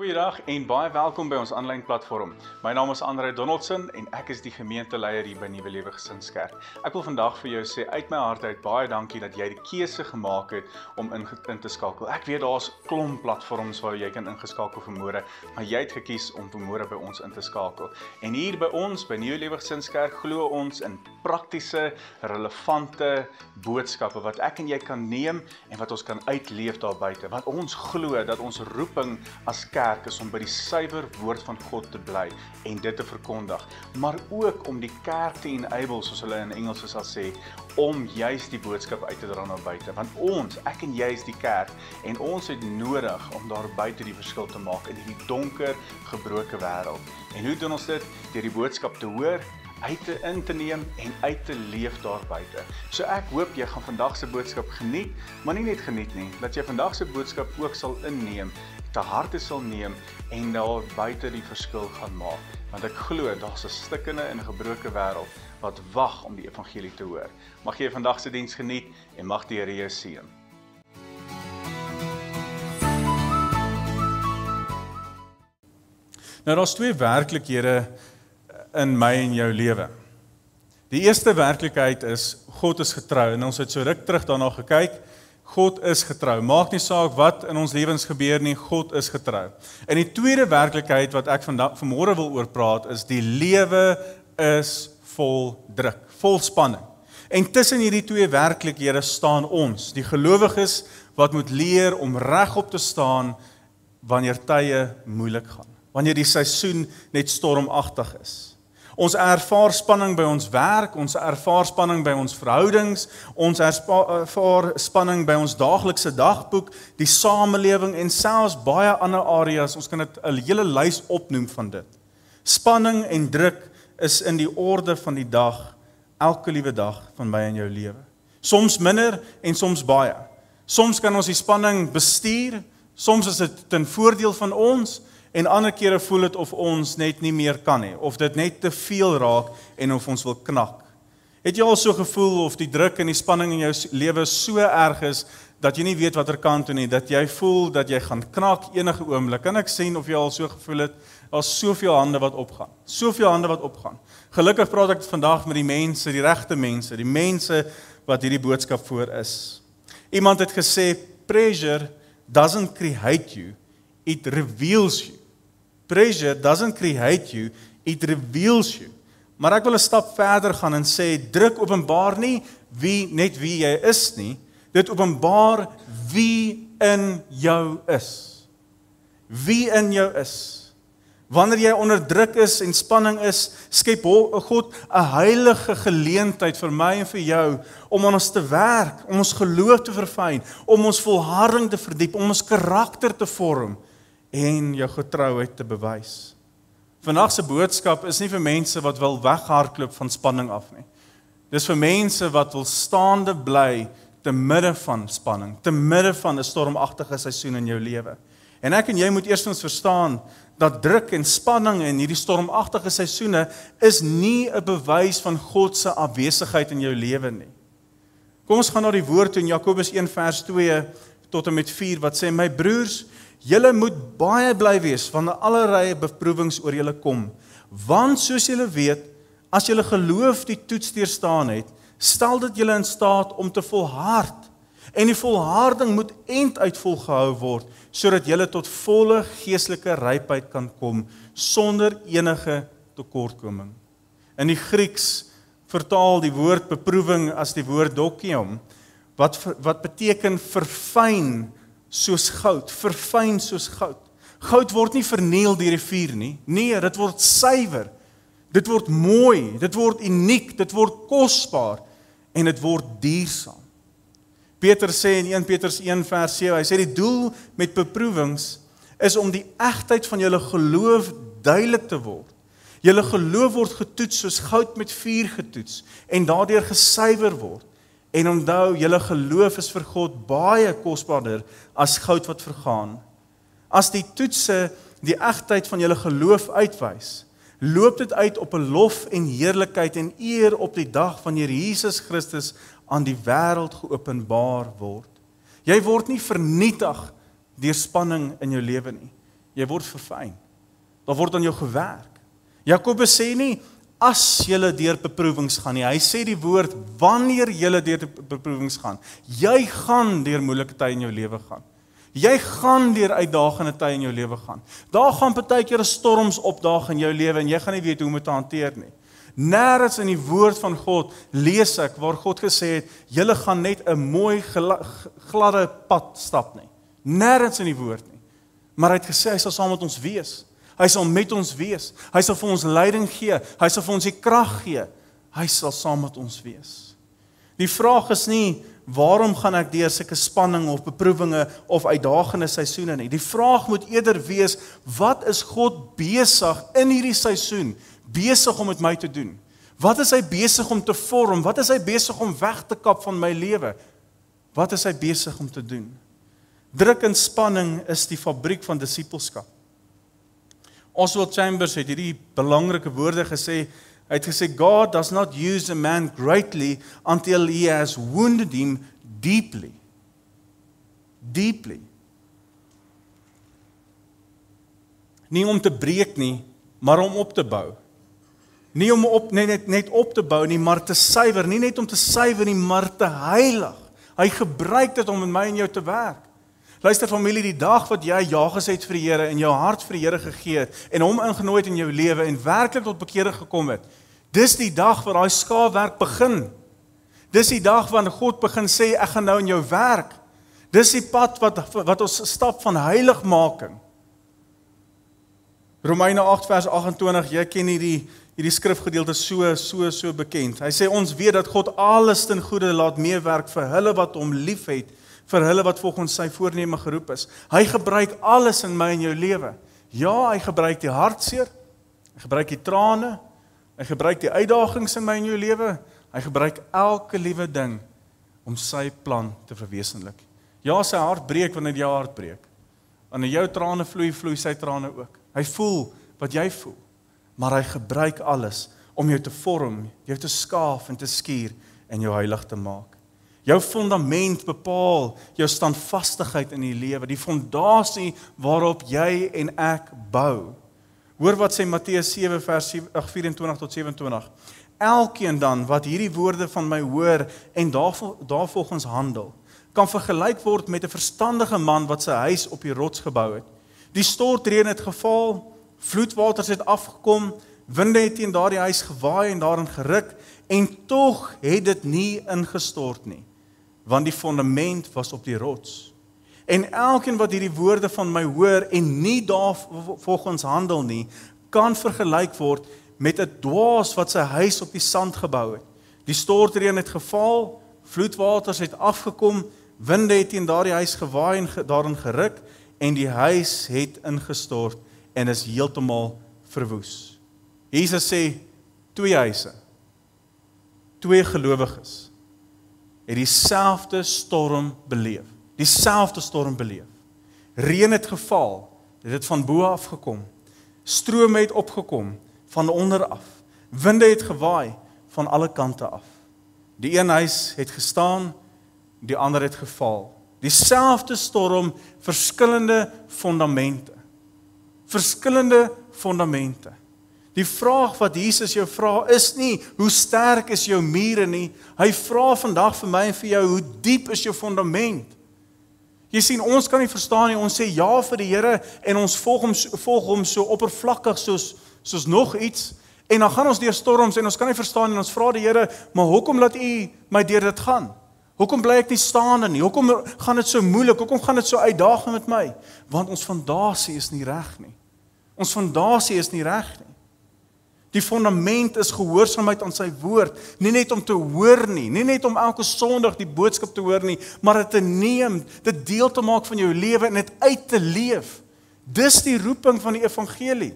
Goeiedag en baie welkom by ons aanlyn platform. My naam is André Donaldson en ek is die gemeenteleier hier by Nuwe Lewe Gesinskerk. Ek wil vandag vir jou sê uit my hart uit baie dankie dat jy die keuse gemaak het om in te skakel. Ek weet daar's klomp platforms waar jy kan ingeskakel vanmôre, maar jy het gekies om vanmôre by ons in te skakel. En hier by ons by Nuwe Lewe Gesinskerk glo ons in praktiese, relevante boodskappe wat ek en jy kan neem en wat ons kan uitleef daar buite. Want ons glo dat ons roeping as kerk is om by die suiwer woord van God te bly en dit te verkondig, maar ook om die kerk te enable, soos hulle in Engels sal sê, om juist die boodskap uit te dra na buite. Want ons, ek en jy is die kerk en ons het nodig om daar buite die verskil te maak in hierdie donker, gebroke wêreld. En hoe doen ons dit? Deur die boodskap te hoor, in te neem en uit te leef daar buite. So ek hoop jy gaan vandag se boodskap geniet, maar nie net geniet nie, dat jy vandag se boodskap ook sal inneem, te harte sal neem en daar buite die verskil gaan maak. Want ek glo daar's 'n stikkende en 'n gebroke wêreld wat wag om die evangelie te hoor. Mag jy vandag se diens geniet en mag die Here jou seën. Nou daar's twee werklikhede in my en jou lewe. Die eerste werklikheid is God is getrou en ons het so ruk terug daarna gekyk. God is getrou. Maak nie saak wat in ons lewens gebeur nie, God is getrou. En die tweede werklikheid wat ek vanmôre wil oor praat is die lewe is vol druk, vol spanning. En tussen hierdie twee werklikhede staan ons, die gelowiges wat moet leer om regop te staan wanneer tye moeilik gaan, wanneer die seisoen net stormagtig is. Ons ervaar spanning by ons werk, ons ervaar spanning by ons verhoudings, ons ervaar spanning by ons daaglikse dagboek, die samelewing en selfs baie ander areas, ons kan dit 'n hele lys opnoem van dit. Spanning en druk is in die orde van die dag, elke liewe dag van my en jou lewe. Soms minder en soms baie. Soms kan ons die spanning bestuur, soms is dit ten voordeel van ons, en ander kere voel dit of ons net nie meer kan nie, of dit net te veel raak en of ons wil knak. Het jy al so gevoel of die druk en die spanning in jou lewe so erg is, dat jy nie weet watter kant toe nie, dat jy voel dat jy gaan knak enige oomblik? Kan ek sien of jy al so gevoel het, daar's soveel hande wat opgaan, soveel hande wat opgaan. Gelukkig praat ek vandag met die mense, die regte mense, die mense wat hierdie boodskap voor is. Iemand het gesê, pressure doesn't create you, it reveals you. Pressure doesn't create you, it reveals you. Maar ek wil 'n stap verder gaan en sê, druk openbaar nie net wie jy is nie, dit openbaar wie in jou is. Wie in jou is. Wanneer jy onder druk is en spanning is, skep God 'n heilige geleentheid vir my en vir jou om aan ons te werk, om ons geloof te verfyn, om ons volharding te verdiep, om ons karakter te vorm en jou getrouheid te bewys. Vandag se boodskap is nie vir mense wat wil weghardloop van spanning af nie. Dis vir mense wat wil staande bly te midde van spanning, te midde van 'n stormagtige seisoen in jou lewe. En ek en jy moet eerstens verstaan dat druk en spanning in hierdie stormagtige seisoene is nie 'n bewys van God se afwesigheid in jou lewe nie. Kom ons gaan na die woord toe in Jakobus 1 vers 2 tot en met 4 wat sê, my broers, julle moet baie bly wees wanneer allerlei beproewings oor julle kom, want soos julle weet, as julle geloof die toets deurstaan het, stel dit julle in staat om te volhard, en die volharding moet einduit volgehou word, sodat julle tot volle geestelike rypheid kan kom, sonder enige tekortkoming. In die Grieks vertaal die woord beproewing as die woord dokion, wat beteken verfyn, soos goud, verfyn soos goud. Goud word nie verniel deur die vuur nie. Nee, dit word suiwer. Dit word mooi, dit word uniek, dit word kosbaar en dit word duursaam. Peter sê in 1 Petrus 1 vers 7, hy sê die doel met beproewings is om die egtheid van julle geloof duidelik te word. Julle geloof word getoets soos goud met vuur getoets en daardeur gesuiwer word. En onthou, julle geloof is vir God baie kosbaarder as goud wat vergaan. As die toetse die egtheid van julle geloof uitwys, loop dit uit op 'n lof en heerlikheid en eer op die dag wanneer Jesus Christus aan die wêreld geopenbaar word. Jy word nie vernietig deur spanning in jou lewe nie. Jy word verfyn. Daar word aan jou gewerk. Jakobus sê nie, as julle deur beproewings gaan nie. Hy sê die woord, wanneer julle deur beproewings gaan. Jy gaan deur moeilike tye in jou lewe gaan. Jy gaan deur uitdagende tye in jou lewe gaan. Daar gaan partykeer storms opdaag in jou lewe en jy gaan nie weet hoe om dit te hanteer nie. Nêrens in die woord van God lees ek waar God gesê het, julle gaan net 'n mooi gladde pad stap nie. Nêrens in die woord nie. Maar hy het gesê hy sal saam met ons wees. Hy sal met ons wees. Hy sal vir ons leiding gee. Hy sal vir ons die krag gee. Hy sal saam met ons wees. Die vraag is nie, waarom gaan ek deur sulke spanning of beproewinge of uitdagende seisoene nie? Die vraag moet eerder wees, wat is God besig in hierdie seisoen, besig om met my te doen? Wat is hy besig om te vorm? Wat is hy besig om weg te kap van my lewe? Wat is hy besig om te doen? Druk en spanning is die fabriek van disippelskap. Oswald Chambers het hierdie belangrike woorde gesê. Hy het gesê, God does not use a man greatly until he has wounded him deeply. Deeply. Nie om te breek nie, maar om op te bou. Nie om net op te bou nie, maar te suiwer. Nie net om te suiwer nie, maar te heilig. Hy gebruik dit om in my en jou te werk. Luister familie, die dag wat jy ja gesê het vir die Here en jou hart vir die Here gegee het en hom ingenooi het in jou lewe en werklik tot bekering gekom het, dis die dag waar daai skaafwerk begin. Dis die dag wanneer God begin sê, ek gaan nou in jou werk. Dis die pad wat ons stap van heiligmaking. Romeine 8 vers 28, jy ken hierdie skrifgedeelte so bekend. Hy sê, ons weet dat God alles ten goeie laat meewerk vir hulle wat hom liefhet, vir hulle wat volgens sy voorneme geroep is. Hy gebruik alles in my en jou lewe. Ja, hy gebruik die hartseer, hy gebruik die trane, hy gebruik die uitdagings in my en jou lewe, hy gebruik elke liewe ding om sy plan te verwesenlik. Ja, sy hart breek wanneer jou hart breek. Wanneer jou trane vloei sy trane ook. Hy voel wat jy voel, maar hy gebruik alles om jou te vorm, jou te skaaf en te skuur en jou heilig te maak. Jou fundament bepaal jou standvastigheid in die lewe, die fondasie waarop jy en ek bou. Hoor wat sê Matteus 7 vers 24 tot 27. Elkeen dan wat hierdie woorde van my hoor en daarvolgens handel, kan vergelyk word met 'n verstandige man wat sy huis op die rots gebou het. Die stortreën het geval, vloedwaters het afgekom, winde het teen daardie huis gewaai en daarin geruk, en tog het dit nie ingestort nie, want die fundament was op die rots. En elkeen wat hierdie woorde van my hoor en nie daarvolgens handel nie, kan vergelyk word met 'n dwaas wat sy huis op die sand gebou het. Die stortreën het geval, vloedwaters het afgekom, winde het teen daardie huis gewaai en daarin geruk, en die huis het ingestort en is heeltemal verwoes. Jesus sê, 2 huise, 2 gelowiges, het dieselfde storm beleef. Dieselfde storm beleef. Reën het geval, dit het van bo af gekom. Strome het opgekom, van onder af. Winde het gewaai, van alle kante af. Die een huis het gestaan, die ander het geval. Dieselfde storm, verskillende fondamente. Verskillende fondamente. Die vraag wat Jesus jou vra is nie, hoe sterk is jou mure nie. Hy vra vandag vir my en vir jou, hoe diep is jou fundament? Jy sien, ons kan nie verstaan nie, ons sê ja vir die Here en ons volg hom so oppervlakkig soos nog iets, en dan gaan ons deur storms en ons kan nie verstaan en ons vra die Here, maar hoekom laat u my deur dit gaan? Hoekom bly ek nie staande nie? Hoekom gaan dit so moeilik? Hoekom gaan dit so uitdagend met my? Want ons fondasie is nie reg nie. Ons fondasie is nie reg nie. Die fundament is gehoorsaamheid aan sy woord, nie net om te hoor nie, nie net om elke Sondag die boodskap te hoor nie, maar dit te neem, dit deel te maak van jou lewe en dit uit te leef. Dis die roeping van die evangelie.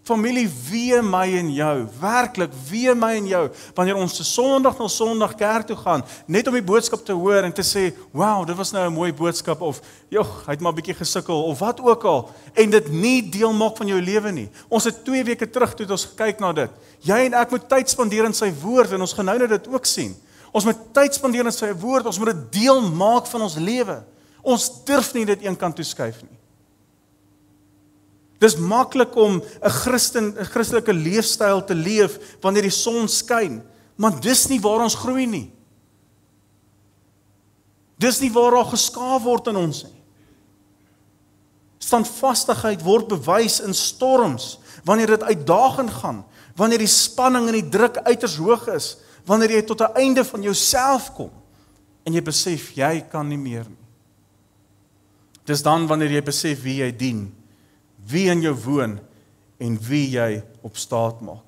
Familie, wee my en jou, werklik wee my en jou, wanneer ons Sondag na Sondag kerk toe gaan, net om die boodskap te hoor en te sê, wow, dit was nou 'n mooi boodskap, of, joh, hy het maar 'n bietjie gesukkel, of wat ook al, en dit nie deel maak van jou lewe nie. Ons het 2 weke terug toe ons gekyk na dit. Jy en ek moet tyd spandeer in sy woord, en ons gaan nou dit ook sien. Ons moet tyd spandeer in sy woord, ons moet dit deel maak van ons lewe. Ons durf nie dit een kant toe skuif nie. Dis maklik om 'n Christelike leefstyl te leef wanneer die son skyn, maar dis nie waar ons groei nie. Dis nie waar daar geskaaf word in ons nie. Standvastigheid word bewys in storms, wanneer dit uitdagend gaan, wanneer die spanning en die druk uiters hoog is, wanneer jy tot 'n einde van jouself kom, en jy besef, jy kan nie meer nie. Dis dan wanneer jy besef wie jy dien, wie in jou woon, en wie jy op staat maak.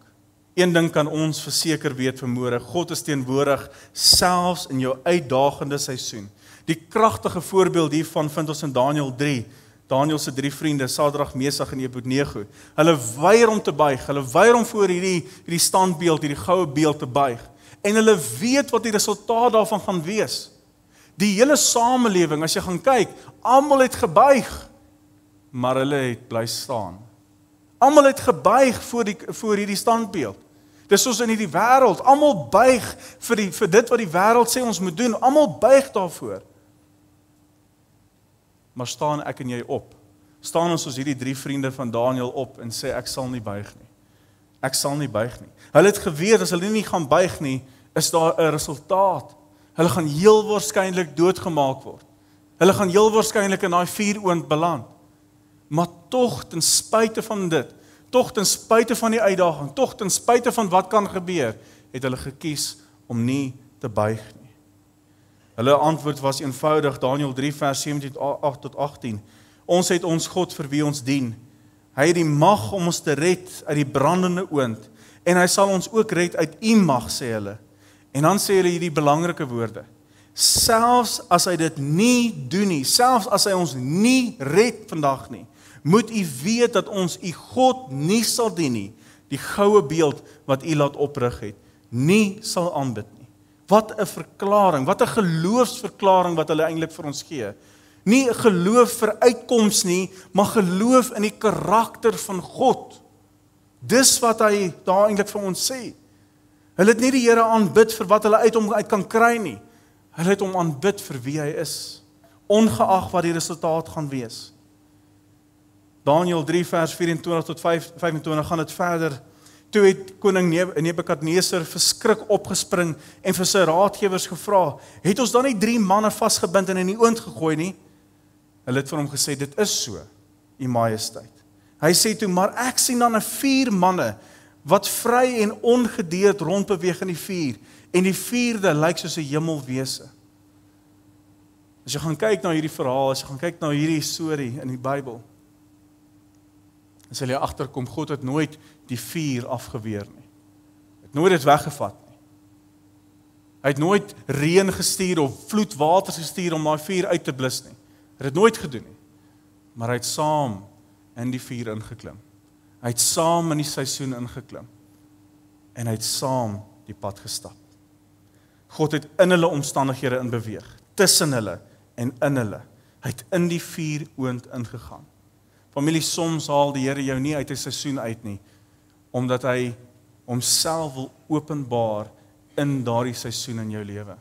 Een ding kan ons verseker weet vanmôre, God is teenwoordig, selfs in jou uitdagende seisoen. Die kragtige voorbeeld hiervan vind ons in Daniël 3, Daniël se 3 vriende, Sadrag, Mesach en Abednego. Hulle weier om te buig, hulle weier om voor hierdie standbeeld, hierdie goue beeld te buig. En hulle weet wat die resultaat daarvan gaan wees. Die hele samelewing, as jy gaan kyk, almal het gebuig, maar hulle het bly staan. Almal het gebuig voor hierdie standbeeld. Dis soos in hierdie wêreld, almal buig vir dit wat die wêreld sê ons moet doen, almal buig daarvoor. Maar staan ek en jy op? Staan ons soos hierdie 3 vriende van Daniël op en sê ek sal nie buig nie. Ek sal nie buig nie. Hulle het geweet as hulle nie gaan buig nie, is daar 'n resultaat. Hulle gaan heel waarskynlik doodgemaak word. Hulle gaan heel waarskynlik in daai vuuroond beland. Maar tog ten spyte van dit, tog ten spyte van die uitdaging, tog ten spyte van wat kan gebeur, het hulle gekies om nie te buig nie. Hulle antwoord was eenvoudig, Daniël 3 vers 17 tot 18. Ons het ons God vir wie ons dien. Hy het die mag om ons te red uit die brandende oond, en hy sal ons ook red uit u mag, sê hulle. En dan sê hulle hierdie belangrike woorde. Selfs as hy dit nie doen nie, selfs as hy ons nie red vandag nie, moet u weet dat ons u God nie sal dien nie, die goue beeld wat u laat oprig het, nie sal aanbid nie. Wat 'n verklaring, wat 'n geloofsverklaring wat hulle eintlik vir ons gee. Nie 'n geloof vir uitkoms nie, maar geloof in die karakter van God. Dis wat hy daar eintlik vir ons sê. Hulle het nie die Here aanbid vir wat hulle uit hom uit kan kry nie. Hulle het hom aanbid vir wie hy is, ongeag wat die resultaat gaan wees. Daniël 3 vers 24 tot 25 gaan dit verder. Toe het koning Nebukadneser verskrik opgespring en vir sy raadgewers gevra, het ons dan nie 3 manne vasgebind en in die oond gegooi nie? Hulle het vir hom gesê, dit is so, u majesteit. Hy sê toe, maar ek sien dan 4 manne, wat vry en ongedeerd rondbeweeg in die vuur, en die 4de lyk soos 'n hemelwese. As jy gaan kyk na hierdie verhaal, as jy gaan kyk na hierdie storie in die Bybel, dan sal jy agterkom, God het nooit die vuur afgeweer nie. Hy het nooit dit weggevat nie. Hy het nooit reën gestuur of vloedwater gestuur om daai vuur uit te blus nie. Hy het dit nooit gedoen nie. Maar hy het saam in die vuur ingeklim. Hy het saam in die seisoen ingeklim. En hy het saam die pad gestap. God het in hulle omstandighede inbeweeg, tussen hulle en in hulle. Hy het in die vuuroond ingegaan. Familie, soms haal die Here jou nie uit 'n seisoen uit nie, omdat hy homself wil openbaar in daardie seisoen in jou lewe.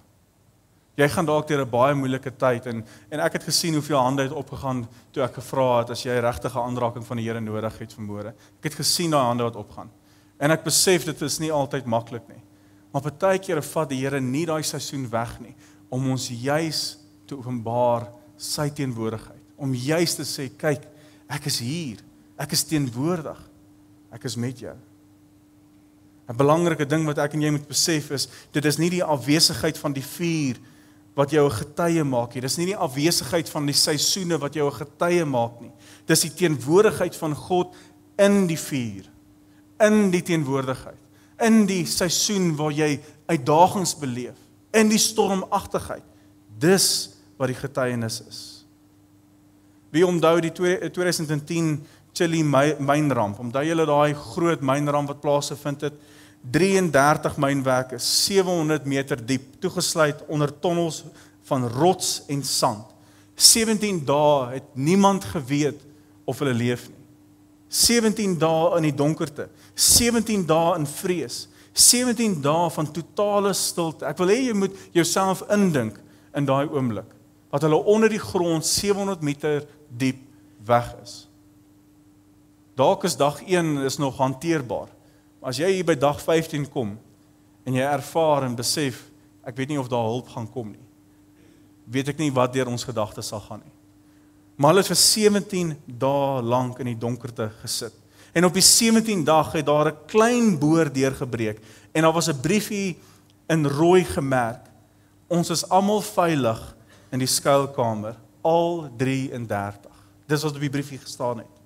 Jy gaan dalk deur 'n baie moeilike tyd en ek het gesien hoeveel hande het opgegaan toe ek gevra het as jy regtig 'n aanraking van die Here nodig het vanmôre. Ek het gesien daai hande wat opgaan. En ek besef dit is nie altyd maklik nie. Maar partykeer vat die Here nie daai seisoen weg nie om ons juis te openbaar sy teenwoordigheid. Om juis te sê, kyk, ek is hier. Ek is teenwoordig. Ek is met jou. 'n Belangrike ding wat ek en jy moet besef is, dit is nie die afwesigheid van die vuur wat jou 'n getuie maak nie. Dis nie die afwesigheid van die seisoene wat jou 'n getuie maak nie. Dis die teenwoordigheid van God in die vuur, in die teenwoordigheid, in die seisoen waar jy uitdagings beleef, in die stormagtigheid. Dis wat die getuienis is. Wie onthou die 2010 Chile mynramp? Onthou julle daai groot mynramp wat plaasgevind het? 33 mynwerke, 700 meter diep, toegesluit onder tonnels van rots en sand. 17 dae het niemand geweet of hulle leef nie. 17 dae in die donkerte, 17 dae in vrees, 17 dae van totale stilte. Ek wil hê jy moet jouself indink in daai oomblik, wat hulle onder die grond 700 meter diep weg is. Dalk is dag 1 is nog hanteerbaar. Maar as jy hier by dag 15 kom, en jy ervaar en besef, ek weet nie of daar hulp gaan kom nie. Weet ek nie wat deur ons gedagtes sal gaan nie. Maar hulle het vir 17 dae lank in die donkerte gesit. En op die 17 dag het daar 'n klein boor deurgebreek, en daar was 'n briefie in rooi gemerk. Ons is almal veilig in die skuilkamer, al 33. Dis wat op die briefie gestaan het.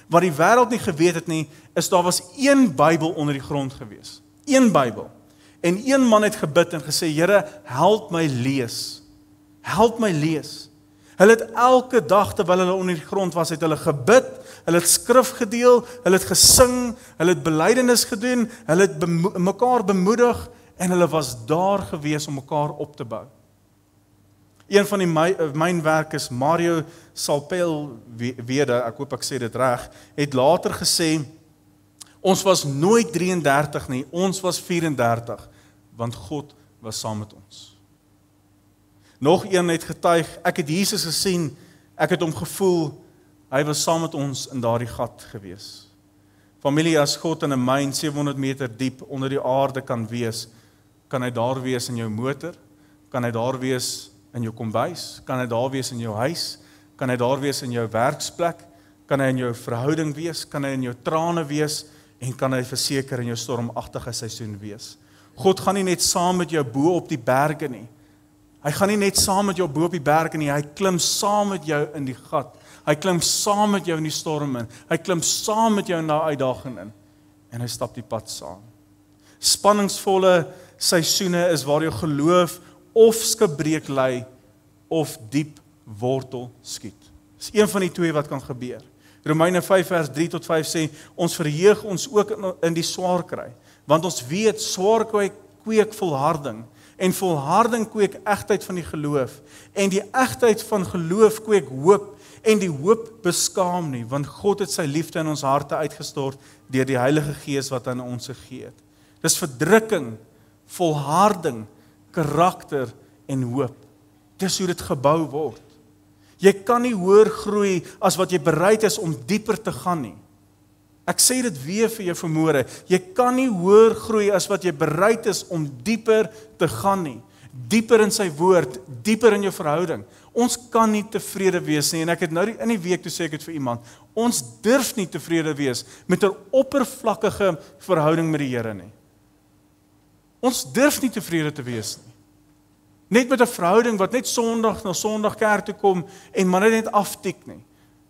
Wat die wêreld nie geweet het nie, is daar was een Bybel onder die grond gewees. Een Bybel. En een man het gebid en gesê, Here, help my lees. Help my lees. Hulle het elke dag terwyl hulle onder die grond was, het hulle gebid, hulle het skrif gedeel, hulle het gesing, hulle het belydenis gedoen, hulle het mekaar bemoedig, en hulle was daar gewees om mekaar op te bou. Een van die mynwerkers, Mario Salpelwede, ek hoop ek sê dit reg, het later gesê, ons was nooit 33 nie, ons was 34, want God was saam met ons. Nog een het getuig, ek het Jesus gesien, ek het hom gevoel, hy was saam met ons in daardie gat gewees. Familie, as God in 'n myn 700 meter diep onder die aarde kan wees, kan hy daar wees in jou motor, kan hy daar wees in jou kombuis, kan hy daar wees in jou huis, kan hy daar wees in jou werksplek, kan hy in jou verhouding wees, kan hy in jou trane wees, en kan hy verseker in jou stormagtige seisoen wees. God gaan nie net saam met jou bo op die berge nie. Hy gaan nie net saam met jou bo op die berge nie, hy klim saam met jou in die gat. Hy klim saam met jou in die storm in. Hy klim saam met jou in daai uitdaging in. En hy stap die pad saam. Spanningsvolle seisoene is waar jou geloof of skibreek lê of diep wortel skiet. Dis een van die twee wat kan gebeur. Romeine 5 vers 3 tot 5 sê, ons verheug ons ook in die swaar kry, want ons weet swaar kry kweek volharding, en volharding kweek egtheid van die geloof, en die egtheid van geloof kweek hoop, en die hoop beskaam nie, want God het sy liefde in ons harte uitgestort deur die Heilige Gees wat aan ons gegee het. Dis verdrukking, volharding, karakter en hoop. Dis hoe dit gebou word. Jy kan nie hoër groei as wat jy bereid is om dieper te gaan nie. Ek sê dit weer vir jou vanmôre, jy kan nie hoër groei as wat jy bereid is om dieper te gaan nie. Dieper in sy woord, dieper in jou verhouding. Ons kan nie tevrede wees nie, en ek het nou in die week toe sê ek het vir iemand, ons durf nie tevrede wees met 'n oppervlakkige verhouding met die Here nie. Ons durf nie tevrede te wees nie. Net met 'n verhouding wat net Sondag na Sondag kerk toe kom en maar net aftik nie.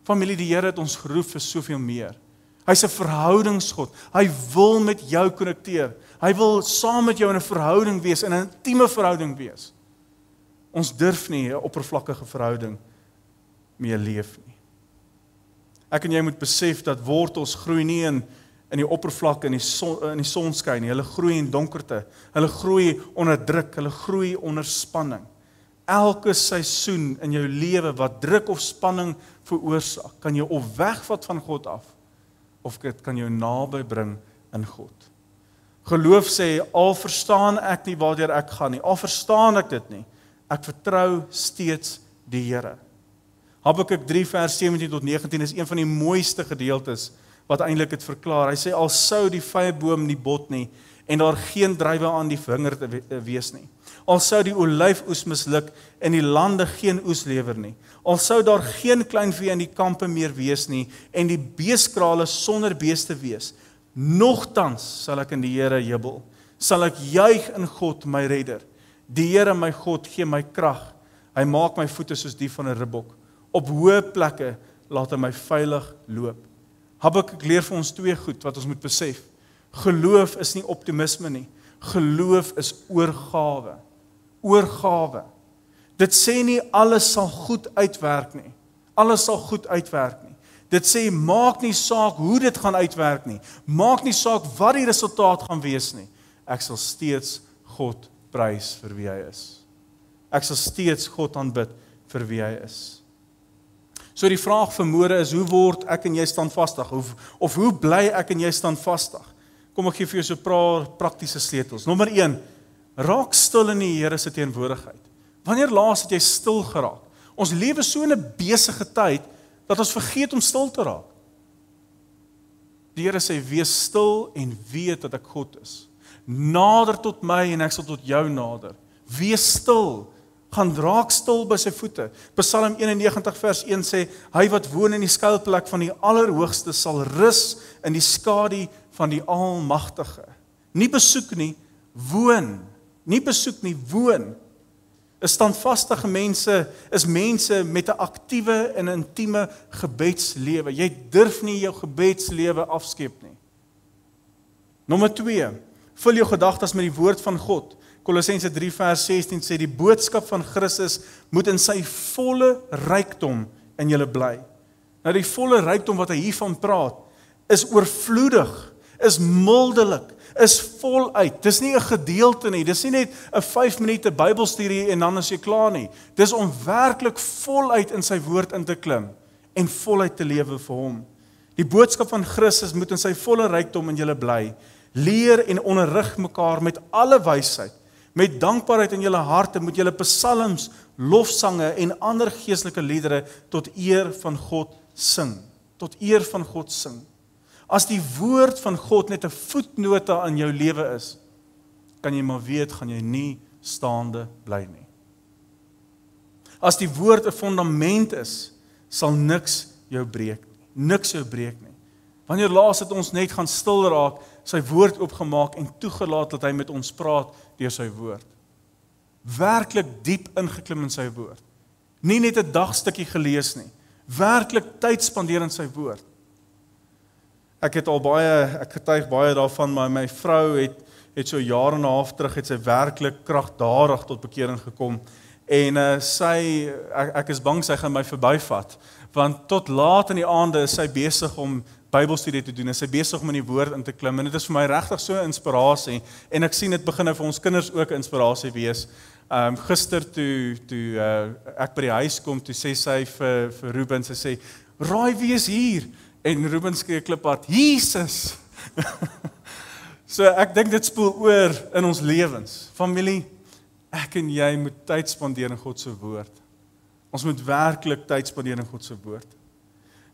Familie, die Here het ons geroep vir soveel meer. Hy's 'n verhoudingsgod. Hy wil met jou konnekteer. Hy wil saam met jou in 'n verhouding wees, in 'n intieme verhouding wees. Ons durf nie 'n oppervlakkige verhouding mee leef nie. Ek en jy moet besef dat wortels groei nie in die oppervlak in die sonskyn nie. Hulle groei in donkerte. Hulle groei onder druk, hulle groei onder spanning. Elke seisoen in jou lewe wat druk of spanning veroorsaak, kan jou of wegvat van God af, of dit kan jou naby bring in God. Geloof sê, al verstaan ek nie waardeur ek gaan nie, al verstaan ek dit nie, ek vertrou steeds die Here. Habakuk 3 vers 17 tot 19 is een van die mooiste gedeeltes wat eintlik dit verklaar. Hy sê, al sou die vyeboom nie bot nie, en daar geen druiwe aan die wingerd wees nie. Al sou die olyfoes misluk en die lande geen oes lewer nie. Al sou daar geen kleinvee in die kampe meer wees nie, en die beeskrale sonder beeste wees. Nogtans sal ek in die Here jubel, sal ek juig in God my redder. Die Here my God gee my krag, hy maak my voete soos die van 'n ribbok. Op hoë plekke laat hy my veilig loop. Habakuk leer vir ons twee goed wat ons moet besef. Geloof is nie optimisme nie, geloof is oorgawe. Oorgawe. Dit sê nie alles sal goed uitwerk nie, alles sal goed uitwerk nie. Dit sê, maak nie saak hoe dit gaan uitwerk nie. Maak nie saak wat die resultaat gaan wees nie. Ek sal steeds God prys vir wie hy is. Ek sal steeds God aanbid vir wie hy is. So die vraag vanmôre is, hoe word ek en jy standvastig? Of hoe bly ek en jy standvastig? Kom ek gee vir jou so 'n paar praktiese sleutels. Nommer 1, raak stil in die Here se teenwoordigheid. Wanneer laas het jy stil geraak? Ons lewe so in 'n besige tyd, dat ons vergeet om stil te raak. Die Here sê, wees stil en weet dat ek God is. Nader tot my en ek sal tot jou nader. Wees stil, gaan raak stil by sy voete. Psalm 91 vers 1 sê, hy wat woon in die skuilplek van die Allerhoogste sal rus in die skadu van die Almagtige. Nie besoek nie, woon. Nie besoek nie, woon. 'n Standvastige mense is mense met 'n aktiewe en intieme gebedslewe. Jy durf nie jou gebedslewe afskeep nie. Nommer 2, vul jou gedagtes met die woord van God. Kolossense 3 vers 16 sê, die boodskap van Christus moet in sy volle rykdom in julle bly. Nou die volle rykdom wat hy hiervan praat, is oorvloedig, is mildelik, is voluit. Dis nie 'n gedeelte nie, dis nie net 'n 5 minute Bybelstudie en dan is jy klaar nie. Dis om werklik voluit in sy woord in te klim en voluit te lewe vir hom. Die boodskap van Christus moet in sy volle rykdom in julle bly. Leer en onderrig mekaar met alle wysheid. Met dankbaarheid in julle harte moet julle psalms, lofsange en ander geestelike liedere tot eer van God sing. Tot eer van God sing. As die woord van God net 'n voetnota in jou lewe is, kan jy maar weet, gaan jy nie staande bly nie. As die woord 'n fondament is, sal niks jou breek nie. Niks jou breek nie. Wanneer laas het ons net gaan stil raak, sy woord oopgemaak en toegelaat dat hy met ons praat deur sy woord. Werklik diep ingeklim in sy woord. Nie net 'n dagstukkie gelees nie. Werklik tyd spandeer in sy woord. Ek getuig baie daarvan, maar my vrou het so jare en 'n half terug het sy werklik kragtadig tot bekering gekom. En ek is bang sy gaan my verbyvat, want tot laat in die aande is sy besig om Bybelstudie te doen, en sy besig om in die woord in te klim, en dit is vir my regtig so 'n inspirasie, en ek sien dit begin nou vir ons kinders ook 'n inspirasie wees. Gister toe ek by die huis kom, toe sê sy vir Ruben, sy sê, "Raai wie is hier?" En Ruben skree kliphard, "Jesus!" So ek dink dit spoel oor in ons lewens. Familie, ek en jy moet tyd spandeer in God se woord. Ons moet werklik tyd spandeer in God se woord.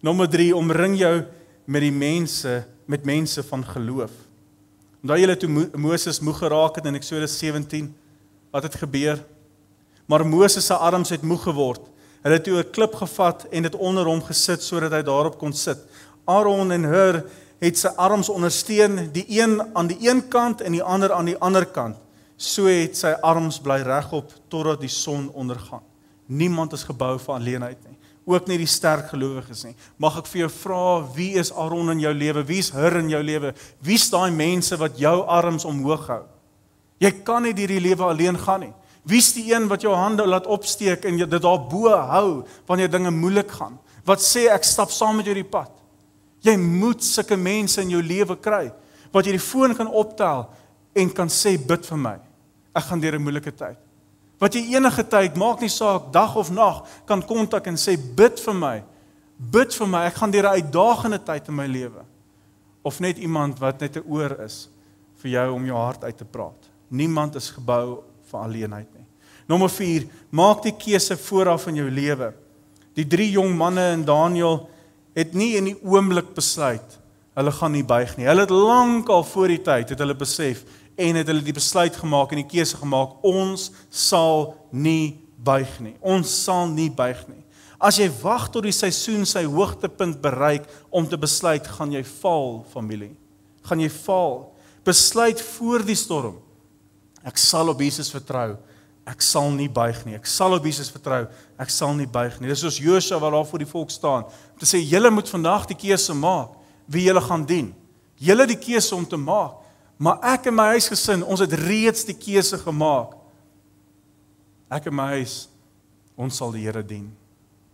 Nommer 3, omring jou met mense van geloof. Onthou julle toe Moses moeg geraak het in Eksodus 17, wat het gebeur? Maar Moses se arms het moeg geword. Hulle het toe 'n klip gevat en dit onder hom gesit sodat hy daarop kon sit. Aaron en Hur het sy arms ondersteun, die een aan die een kant en die ander aan die ander kant. So het sy arms bly regop totdat die son ondergaan. Niemand is gebou vir alleenheid nie. Ook nie die sterk gelowiges nie. Mag ek vir jou vra, wie is Aaron in jou lewe? Wie is Hur in jou lewe? Wie is daai mense wat jou arms omhoog hou? Jy kan nie deur die lewe alleen gaan nie. Wie is die een wat jou hande laat opsteek en dit daarbo hou wanneer dinge moeilik gaan? Wat sê ek stap saam met jou die pad? Jy moet sulke mense in jou lewe kry, wat jy die foon kan optel en kan sê, bid vir my. Ek gaan deur 'n moeilike tyd. Wat jy enige tyd, maak nie saak, dag of nag, kan kontak en sê, bid vir my. Bid vir my, ek gaan deur 'n uitdagende tyd in my lewe. Of net iemand wat net 'n oor is vir jou om jou hart uit te praat. Niemand is gebou vir alleenheid nie. Nommer 4, maak die keuse vooraf in jou lewe. Die 3 jong manne in Daniël het nie in die oomblik besluit, hulle gaan nie buig nie. Hulle het lank al voor die tyd, het hulle besef, en het hulle die besluit gemaak en die keuse gemaak, ons sal nie buig nie. Ons sal nie buig nie. As jy wag tot die seisoen sy hoogtepunt bereik om te besluit, gaan jy val, familie. Gaan jy val. Besluit voor die storm. Ek sal op Jesus vertrou. Ek sal nie buig nie. Ek sal op Jesus vertrou. Ek sal nie buig nie. Dis soos Josua wat daar voor die volk staan. Om te sê, julle moet vandag die keuse maak wie julle gaan dien. Julle die keuse om te maak. Maar ek en my huisgesin, ons het reeds die keuse gemaak. Ek en my huis, ons sal die Here dien.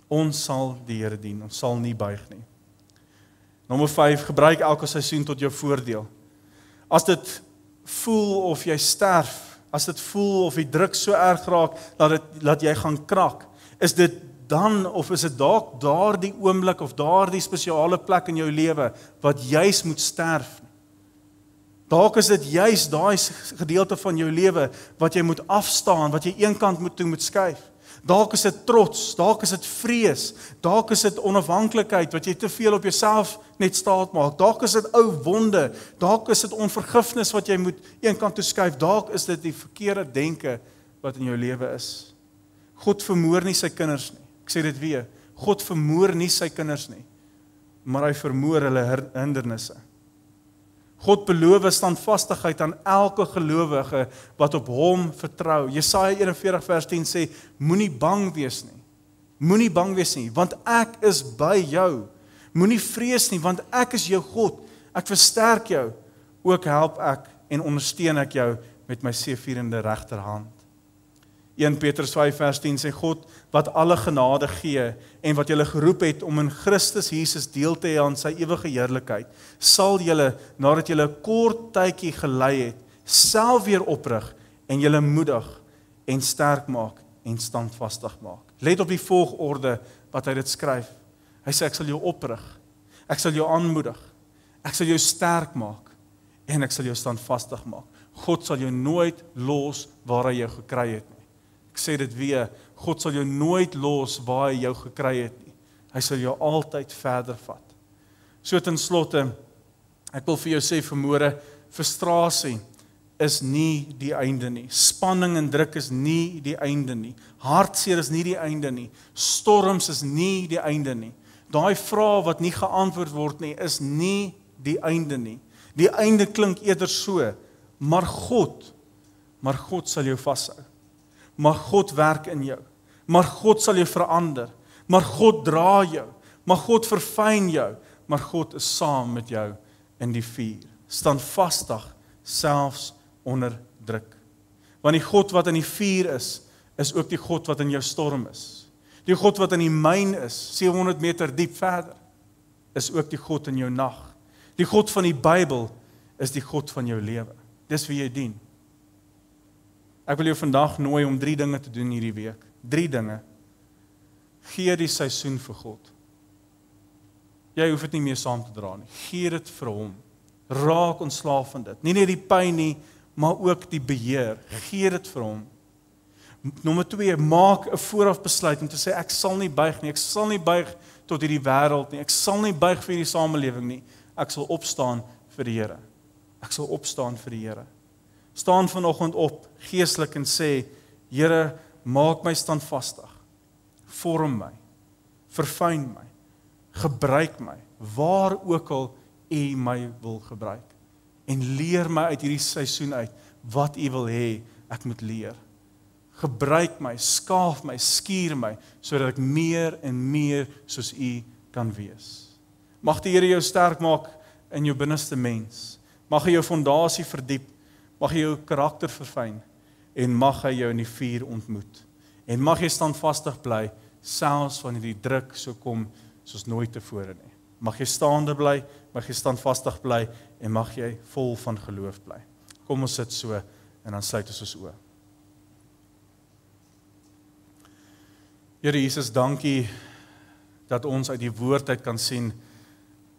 Ons sal die Here dien. Ons sal nie buig nie. Nommer 5, gebruik elke seisoen tot jou voordeel. As dit voel of jy sterf, as dit voel of die druk so erg raak, dat jy gaan krak, is dit dan, of is dit dalk daardie oomblik, of daardie spesiale plek in jou lewe, wat juis moet sterf? Dalk is dit juist daai gedeelte van jou lewe, wat jy moet afstaan, wat jy eenkant toe moet skuif. Dalk is dit trots, dalk is dit vrees, dalk is dit onafhanklikheid wat jy te veel op jouself net staat maak. Dalk is dit ou wonde, dalk is dit onvergifnis wat jy moet een kant toe skuif. Dalk is dit die verkeerde denke wat in jou lewe is. God vermoor nie sy kinders nie. Ek sê dit weer, God vermoor nie sy kinders nie, maar hy vermoor hulle hindernisse. God beloof standvastigheid aan elke gelowige wat op hom vertrou. Jesaja 41 vers 10 sê, moenie bang wees nie. Moenie bang wees nie, want ek is by jou. Moenie vrees nie, want ek is jou God. Ek versterk jou. Ook help ek en ondersteun ek jou met my seëvierende regterhand. 1 Petrus 5 vers 10 sê God wat alle genade gee en wat julle geroep het om in Christus Jesus deel te hê aan sy ewige heerlikheid, sal julle nadat julle 'n kort tydjie gelei het, self weer oprig en julle moedig en sterk maak en standvastig maak. Let op die volgorde wat hy dit skryf. Hy sê ek sal jou oprig, ek sal jou aanmoedig, ek sal jou sterk maak en ek sal jou standvastig maak. God sal jou nooit los waar hy jou gekry het nie. Ek sê dit weer, God sal jou nooit los waar hy jou gekry het nie. Hy sal jou altyd verder vat. So ten slotte, ek wil vir jou sê vanmôre, frustrasie is nie die einde nie. Spanning en druk is nie die einde nie. Hartseer is nie die einde nie. Storms is nie die einde nie. Daai vrae wat nie geantwoord word nie, is nie die einde nie. Die einde klink eerder so, maar God sal jou vashou. Maar God werk in jou. Maar God sal jou verander. Maar God dra jou. Maar God verfyn jou. Maar God is saam met jou in die vuur. Standvastig, selfs onder druk. Want die God wat in die vuur is ook die God wat in jou storm is. Die God wat in die myn is, 700 meter diep verder, is ook die God in jou nag. Die God van die Bybel is die God van jou lewe. Dis wie jy dien. Ek wil jou vandag nooi om 3 dinge te doen hierdie week. 3 dinge. Gee die seisoen vir God. Jy hoef dit nie meer saam te dra nie. Gee dit vir hom. Raak ontslaaf van dit. Nie net die pyn nie, maar ook die beheer. Gee dit vir hom. Nommer 2, maak 'n vooraf besluit om te sê ek sal nie buig nie. Ek sal nie buig tot hierdie wêreld nie. Ek sal nie buig vir hierdie samelewing nie. Ek sal opstaan vir die Here. Ek sal opstaan vir die Here. Staan vanoggend op, geestelik en sê, Here, maak my standvastig. Vorm my. Verfyn my. Gebruik my. Waar ook al U my wil gebruik. En leer my uit hierdie seisoen uit wat U wil hê ek moet leer. Gebruik my, skaaf my, skuur my, sodat ek meer en meer soos U kan wees. Mag die Here jou sterk maak in jou binneste mens. Mag hy jou fondasie verdiep. Mag hy jou karakter verfyn. En mag hy jou in die vuur ontmoet. En mag jy standvastig bly, selfs wanneer die druk so kom soos nooit tevore nie. Mag jy staande bly, mag jy standvastig bly en mag jy vol van geloof bly. Kom ons sit so en dan sluit ons oë. Here Jesus, dankie dat ons uit die woord uit kan sien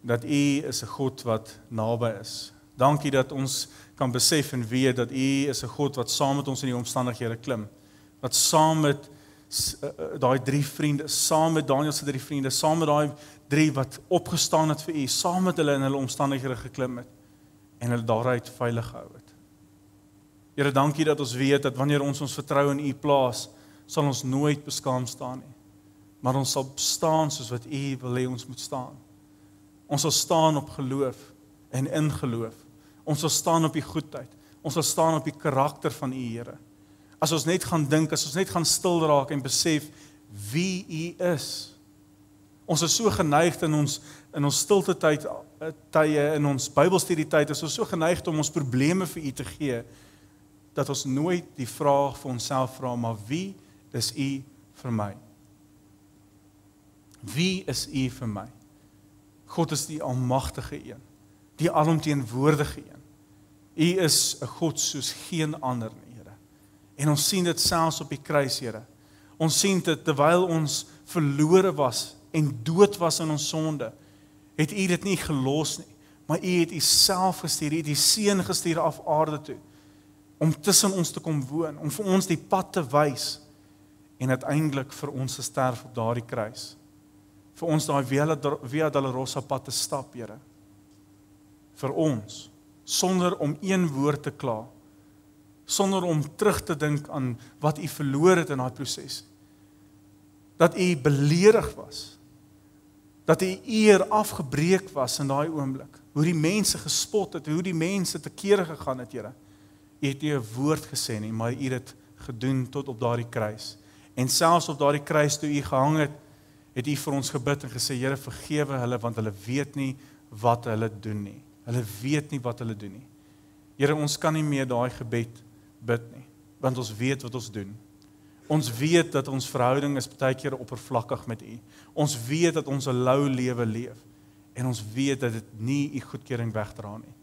dat U is 'n God wat naby is. Dankie dat ons kan besef en weet dat U is 'n God wat saam met ons in die omstandighede klim. Wat saam met daai 3 vriende, saam met Daniël se 3 vriende, saam met daai 3 wat opgestaan het vir U, saam met hulle in hulle omstandighede geklim het en hulle daaruit veilig gehou het. Here, dankie dat ons weet dat wanneer ons vertroue in U plaas, sal ons nooit beskaam staan nie. Maar ons sal staan soos wat U wil hê ons moet staan. Ons sal staan op geloof en in geloof. Ons sal staan op die goedheid. Ons sal staan op die karakter van U, Here. As ons net gaan dink, as ons net gaan stil raak en besef wie U is. Ons is so geneig in ons stilte tye, in ons Bybelstudietyd, is ons so geneig om ons probleme vir U te gee, dat ons nooit die vraag vir onsself vra, maar wie is U vir my? Wie is U vir my? God is die almagtige een, die alomteenwoordige een. U is 'n God soos geen ander nie, Here. En ons sien dit selfs op die kruis, Here. Ons sien dit terwyl ons verlore was en dood was in ons sonde, het U dit nie gelos nie, maar U het U self gestuur, U het die Seun gestuur af aarde toe, om tussen ons te kom woon, om vir ons die pad te wys, en uiteindelik vir ons te sterf op daardie kruis. Vir ons daai Via Dolorosa pad te stap, Here. Vir ons, sonder om een woord te kla, sonder om terug te dink aan wat u verloor het in daai proses. Dat u beledig was, dat u eer afgebreek was in daai oomblik, hoe die mense gespot het, hoe die mense te kere gegaan het, Here. U het nie 'n woord gesê nie, maar u het dit gedoen tot op daardie kruis. En selfs op daardie kruis toe u gehang het, het u vir ons gebid en gesê, Here, vergewe hulle, want hulle weet nie wat hulle doen nie. Hulle weet nie wat hulle doen nie. Here, ons kan nie meer daai gebed bid nie, want ons weet wat ons doen. Ons weet dat ons verhouding is baie keer oppervlakkig met u. Ons weet dat ons 'n lou lewe leef. En ons weet dat dit nie u goedkeuring wegdra nie.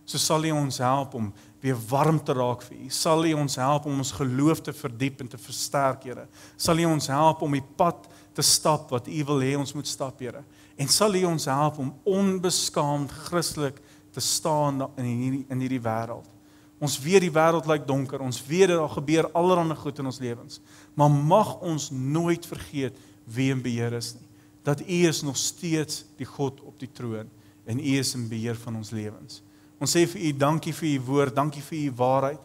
So sal u ons help om weer warm te raak vir u. Sal u ons help om ons geloof te verdiep en te versterk, Here. Sal u ons help om die pad te stap wat u wil hê ons moet stap, Here. En sal u ons help om onbeskaamd Christelik te staan in hierdie wêreld. Ons weet die wêreld lyk donker, ons weet dat daar gebeur allerlei goed in ons lewens, maar mag ons nooit vergeet wie in beheer is nie. Dat u is nog steeds die God op die troon, en u is in beheer van ons lewens. Ons sê vir u, dankie vir u woord, dankie vir u waarheid.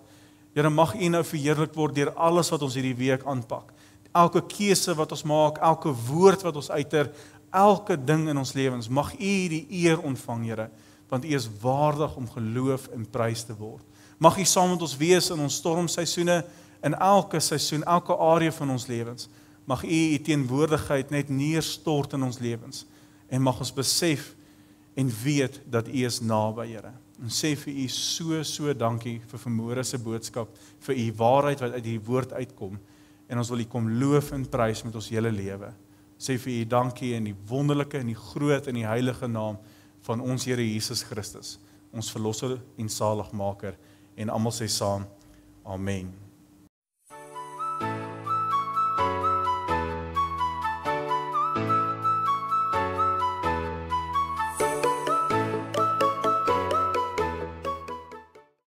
Here, mag u nou verheerlik word deur alles wat ons hierdie week aanpak. Elke keuse wat ons maak, elke woord wat ons uiter, elke ding in ons lewens, mag u die eer ontvang, Here, want u is waardig om geloof en prys te word. Mag u saam met ons wees in ons stormseisoene, in elke seisoen, elke area van ons lewens. Mag u teenwoordigheid net neerstort in ons lewens. En mag ons besef en weet dat u is naby, Here. En sê vir u so dankie vir vanmôre se boodskap, vir u waarheid wat uit die woord uitkom. En ons wil u kom loof en prys met ons hele lewe. Sê vir u dankie in die wonderlike en die groot en die heilige naam van ons Here Jesus Christus, ons verlosser en saligmaker. En almal sê saam, amen.